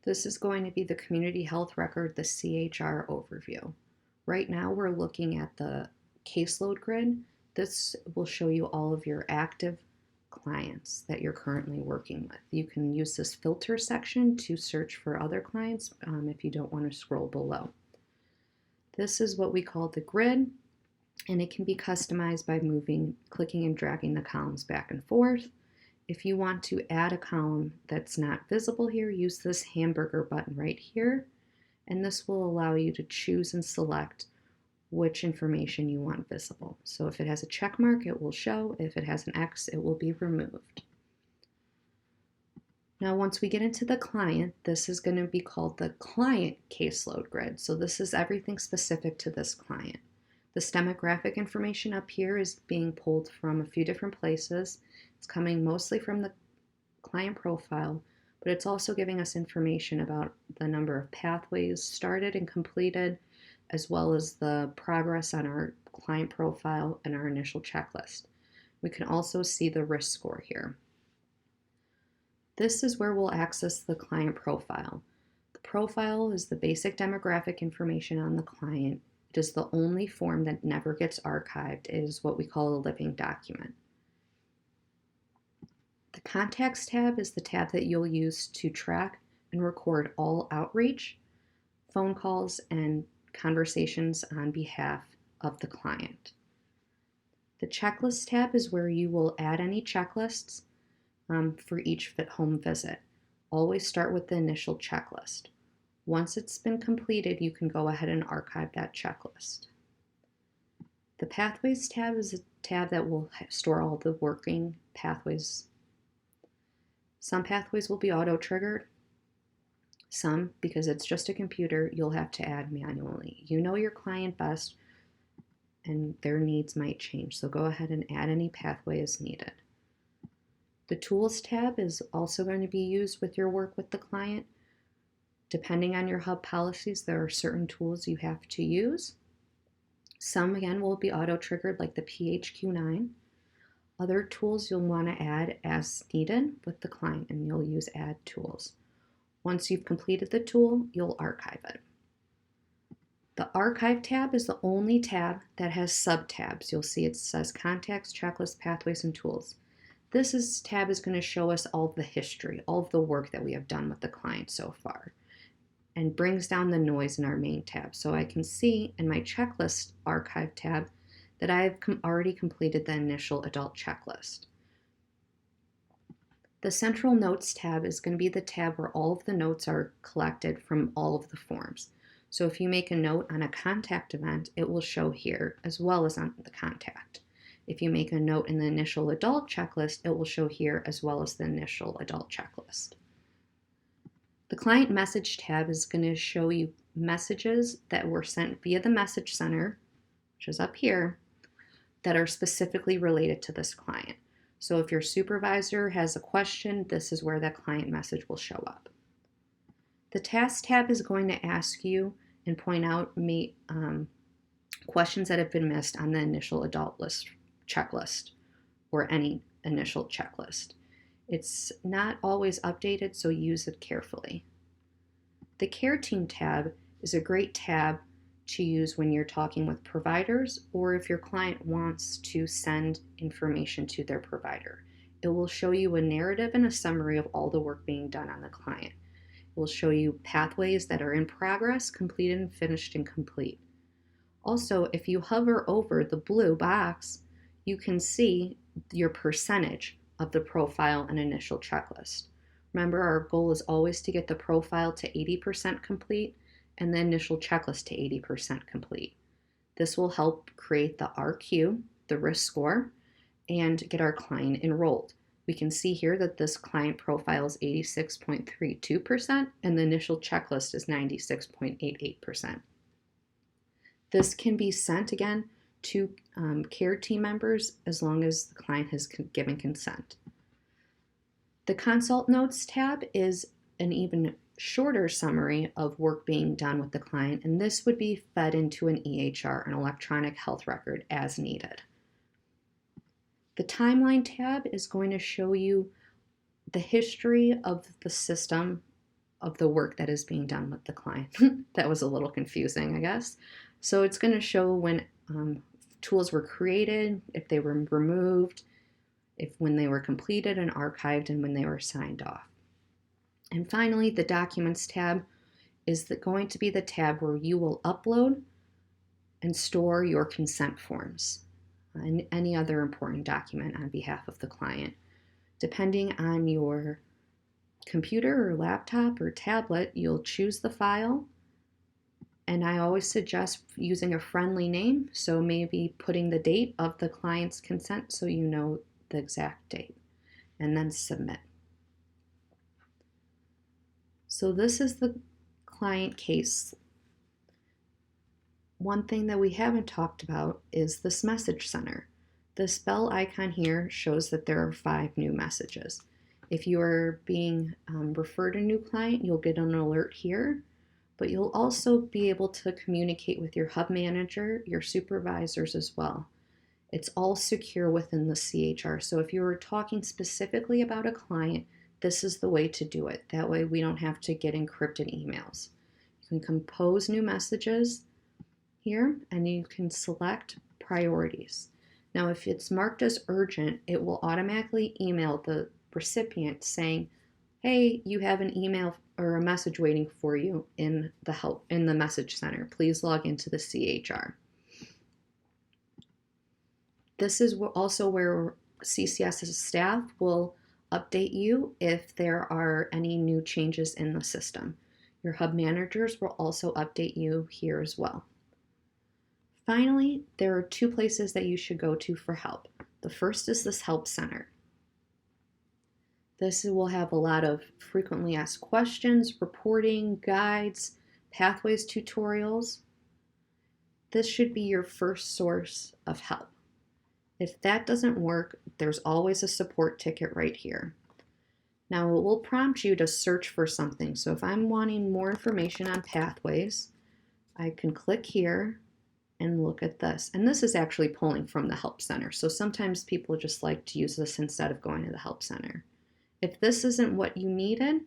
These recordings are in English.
This is going to be the Community Health Record, the CHR Overview. Right now we're looking at the caseload grid. This will show you all of your active clients that you're currently working with. You can use this filter section to search for other clients if you don't want to scroll below. This is what we call the grid, and it can be customized by clicking and dragging the columns back and forth. If you want to add a column that's not visible here, use this hamburger button right here, and this will allow you to choose and select which information you want visible. So if it has a check mark, it will show. If it has an X, it will be removed. Now, once we get into the client, this is going to be called the client caseload grid. So this is everything specific to this client. This demographic information up here is being pulled from a few different places. It's coming mostly from the client profile, but it's also giving us information about the number of pathways started and completed, as well as the progress on our client profile and our initial checklist. We can also see the risk score here. This is where we'll access the client profile. The profile is the basic demographic information on the client. It is the only form that never gets archived. It is what we call a living document. The Contacts tab is the tab that you'll use to track and record all outreach, phone calls, and conversations on behalf of the client. The Checklist tab is where you will add any checklists for each home visit. Always start with the initial checklist. Once it's been completed, you can go ahead and archive that checklist. The Pathways tab is a tab that will store all the working pathways. Some pathways will be auto-triggered. Some, because it's just a computer, you'll have to add manually. You know your client best, and their needs might change, so go ahead and add any pathway as needed. The Tools tab is also going to be used with your work with the client. Depending on your hub policies, there are certain tools you have to use. Some, again, will be auto-triggered, like the PHQ-9. Other tools you'll want to add as needed with the client, and you'll use Add Tools. Once you've completed the tool, you'll archive it. The Archive tab is the only tab that has sub-tabs. You'll see it says Contacts, Checklist, Pathways, and Tools. This tab is going to show us all of the history, all of the work that we have done with the client so far, and brings down the noise in our main tab. So I can see in my Checklist Archive tab that I've already completed the initial adult checklist. The Central Notes tab is going to be the tab where all of the notes are collected from all of the forms. So if you make a note on a contact event, it will show here as well as on the contact. If you make a note in the initial adult checklist, it will show here as well as the initial adult checklist. The Client Message tab is going to show you messages that were sent via the Message Center, which is up here, that are specifically related to this client. So if your supervisor has a question, this is where that client message will show up. The Task tab is going to ask you and point out questions that have been missed on the initial adult list checklist or any initial checklist. It's not always updated, so use it carefully. The Care Team tab is a great tab to use when you're talking with providers or if your client wants to send information to their provider. It will show you a narrative and a summary of all the work being done on the client. It will show you pathways that are in progress, completed, and finished and complete. Also, if you hover over the blue box, you can see your percentage of the profile and initial checklist. Remember, our goal is always to get the profile to 80% complete and the initial checklist to 80% complete. This will help create the RQ, the risk score, and get our client enrolled. We can see here that this client profile is 86.32% and the initial checklist is 96.88%. This can be sent again to care team members as long as the client has given consent. The Consult Notes tab is an even shorter summary of work being done with the client, and this would be fed into an EHR, an electronic health record, as needed. The Timeline tab is going to show you the history of the system of the work that is being done with the client. That was a little confusing, I guess. So it's going to show when tools were created, if they were removed, when they were completed and archived, and when they were signed off. And finally, the Documents tab is going to be the tab where you will upload and store your consent forms and any other important document on behalf of the client. Depending on your computer or laptop or tablet, you'll choose the file. And I always suggest using a friendly name, so maybe putting the date of the client's consent so you know the exact date, and then submit. So this is the client case. One thing that we haven't talked about is this message center. This bell icon here shows that there are 5 new messages. If you are being referred a new client, you'll get an alert here, but you'll also be able to communicate with your hub manager, your supervisors as well. It's all secure within the CHR. So if you were talking specifically about a client, this is the way to do it. That way we don't have to get encrypted emails. You can compose new messages here, and you can select priorities. Now, if it's marked as urgent, it will automatically email the recipient saying, hey, you have an email or a message waiting for you in the message center. Please log into the CHR. This is also where CCS's staff will update you if there are any new changes in the system. Your hub managers will also update you here as well. Finally, there are 2 places that you should go to for help. The first is this help center. This will have a lot of frequently asked questions, reporting, guides, pathways tutorials. This should be your first source of help. If that doesn't work, there's always a support ticket right here. Now it will prompt you to search for something. So if I'm wanting more information on pathways, I can click here and look at this. And this is actually pulling from the help center. So sometimes people just like to use this instead of going to the help center. If this isn't what you needed,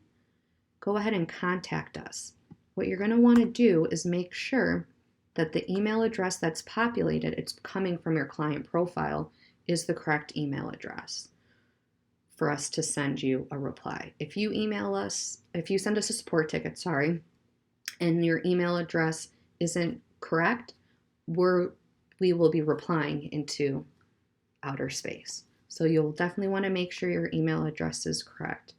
go ahead and contact us. What you're going to want to do is make sure that the email address that's populated, it's coming from your client profile, is the correct email address for us to send you a reply. If you send us a support ticket, and your email address isn't correct, we will be replying into outer space. So you'll definitely want to make sure your email address is correct.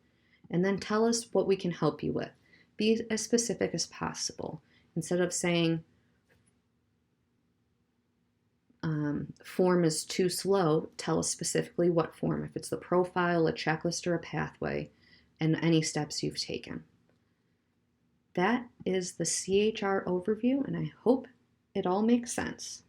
And then tell us what we can help you with. Be as specific as possible. Instead of saying form is too slow, tell us specifically what form, if it's the profile, a checklist, or a pathway, and any steps you've taken. That is the CHR overview, and I hope it all makes sense.